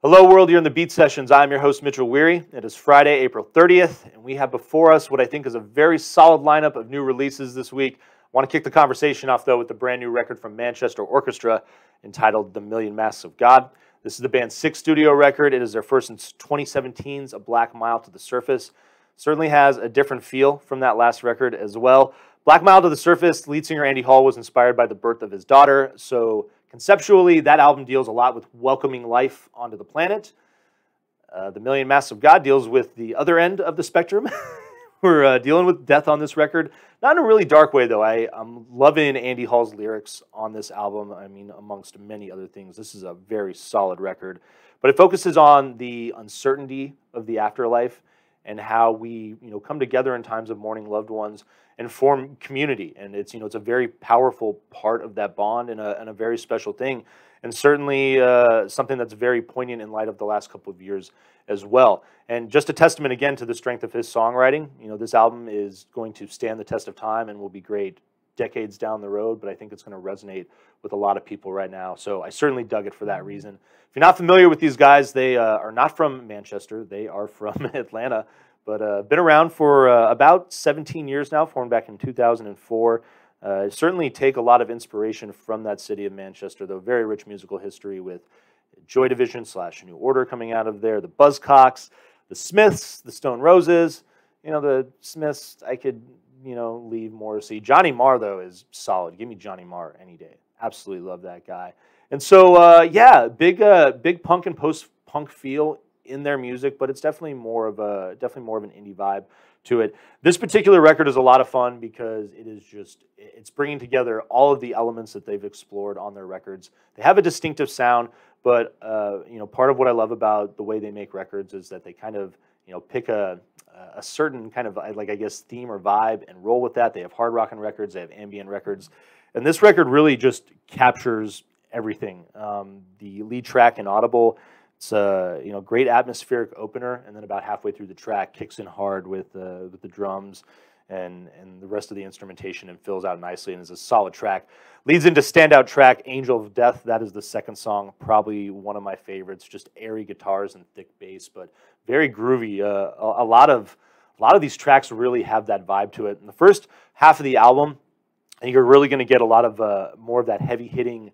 Hello world, you're in the Beat Sessions. I'm your host, Mitchell Weary. It is Friday, April 30th, and we have before us what I think is a very solid lineup of new releases this week. I want to kick the conversation off, though, with the brand new record from Manchester Orchestra entitled The Million Masks of God. This is the band's sixth studio record. It is their first since 2017's A Black Mile to the Surface. Certainly has a different feel from that last record as well. Black Mile to the Surface, lead singer Andy Hall was inspired by the birth of his daughter, so conceptually, that album deals a lot with welcoming life onto the planet. The Million Masks of God deals with the other end of the spectrum. We're dealing with death on this record. Not in a really dark way, though. I'm loving Andy Hall's lyrics on this album. I mean, amongst many other things. This is a very solid record. But it focuses on the uncertainty of the afterlife and how we, come together in times of mourning loved ones and form community. And it's a very powerful part of that bond and a very special thing. And certainly something that's very poignant in light of the last couple of years as well. And just a testament again to the strength of his songwriting. This album is going to stand the test of time and will be great decades down the road, but I think it's going to resonate with a lot of people right now. So I certainly dug it for that reason. If you're not familiar with these guys, they are not from Manchester. They are from Atlanta, but been around for about 17 years now, formed back in 2004. Certainly take a lot of inspiration from that city of Manchester, though very rich musical history with Joy Division / New Order coming out of there, the Buzzcocks, the Smiths, the Stone Roses. The Smiths, I could, leave Morrissey. Johnny Marr, though, is solid. Give me Johnny Marr any day. Absolutely love that guy. And so, big punk and post-punk feel in their music, but it's definitely more of an indie vibe to it. This particular record is a lot of fun because it's bringing together all of the elements that they've explored on their records. They have a distinctive sound, but part of what I love about the way they make records is that they kind of pick a certain kind of theme or vibe and roll with that. They have hard rockin' records, they have ambient records, and this record really just captures everything. The lead track, Inaudible, it's a great atmospheric opener, and then about halfway through the track, kicks in hard with the drums and the rest of the instrumentation and fills out nicely and is a solid track. Leads into standout track, Angel of Death. That is the second song, probably one of my favorites. Just airy guitars and thick bass, but very groovy. A lot of these tracks really have that vibe to it. In the first half of the album, I think you're really going to get a lot of more of that heavy-hitting,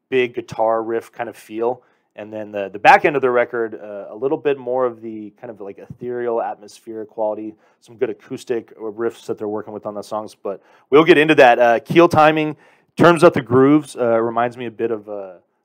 big guitar riff kind of feel. And then the back end of the record, a little bit more of the kind of like ethereal, atmospheric quality, some good acoustic riffs that they're working with on the songs. But we'll get into that. Keel timing, turns up the grooves, reminds me a bit of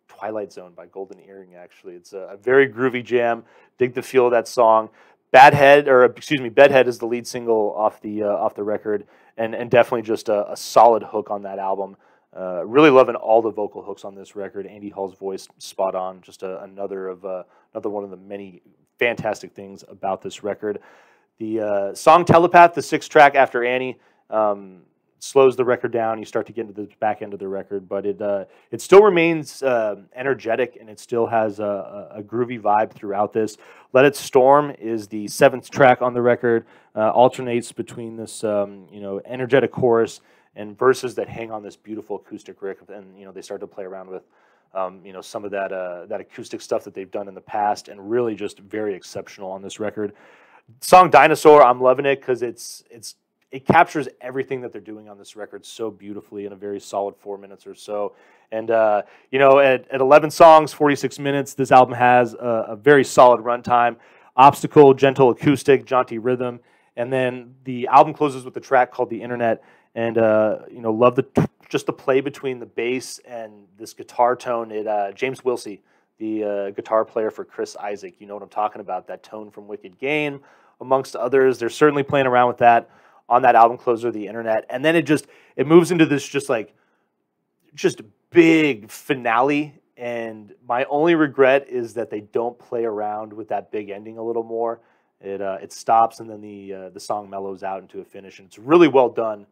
Twilight Zone by Golden Earring, actually. It's a very groovy jam. Dig the feel of that song. Bedhead is the lead single off the record, and definitely just a solid hook on that album. Really loving all the vocal hooks on this record. Andy Hall's voice, spot on. Just another one of the many fantastic things about this record. The song Telepath, the sixth track after Annie, slows the record down. You start to get into the back end of the record, but it still remains energetic, and it still has a groovy vibe throughout this. Let It Storm is the seventh track on the record. Alternates between this energetic chorus and verses that hang on this beautiful acoustic riff, and they start to play around with some of that acoustic stuff that they've done in the past, and really just very exceptional on this record. Song Dinosaur, I'm loving it because it captures everything that they're doing on this record so beautifully in a very solid 4 minutes or so. And at 11 songs, 46 minutes, this album has a very solid runtime. Obstacle, gentle acoustic, jaunty rhythm, and then the album closes with a track called The Internet. And love just the play between the bass and this guitar tone. James Wilsey, the guitar player for Chris Isaak, you know what I'm talking about. That tone from Wicked Game, amongst others. They're certainly playing around with that on that album closer, The Internet. And then it moves into this just big finale. And my only regret is that they don't play around with that big ending a little more. It stops, and then the song mellows out into a finish, and it's really well done.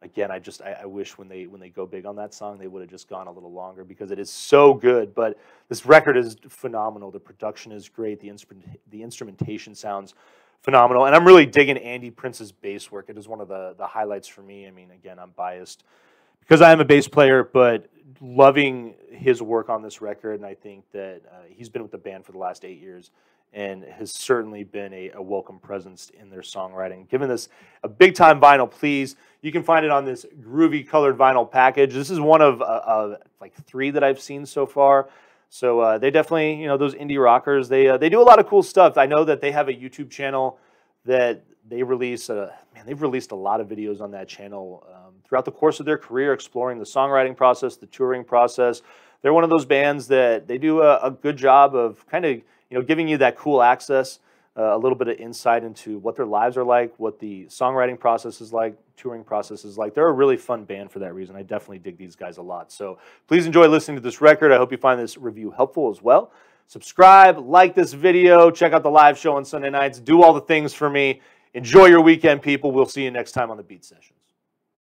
Again, I wish when they go big on that song, they would have just gone a little longer because it is so good. But this record is phenomenal. The production is great. The instrumentation sounds phenomenal. And I'm really digging Andy Prince's bass work. It is one of the highlights for me. I mean, again, I'm biased because I am a bass player, but loving his work on this record, and I think that he's been with the band for the last 8 years and has certainly been a welcome presence in their songwriting. Giving this a big-time vinyl, please. You can find it on this groovy colored vinyl package. This is one of like 3 that I've seen so far. So they definitely, those indie rockers, they do a lot of cool stuff. I know that they have a YouTube channel that they release. They've released a lot of videos on that channel throughout the course of their career, exploring the songwriting process, the touring process. They're one of those bands that they do a good job of kind of, giving you that cool access, a little bit of insight into what their lives are like, what the songwriting process is like, touring process is like. They're a really fun band for that reason. I definitely dig these guys a lot. So please enjoy listening to this record. I hope you find this review helpful as well. Subscribe, like this video, check out the live show on Sunday nights, do all the things for me. Enjoy your weekend, people. We'll see you next time on the Beat Session.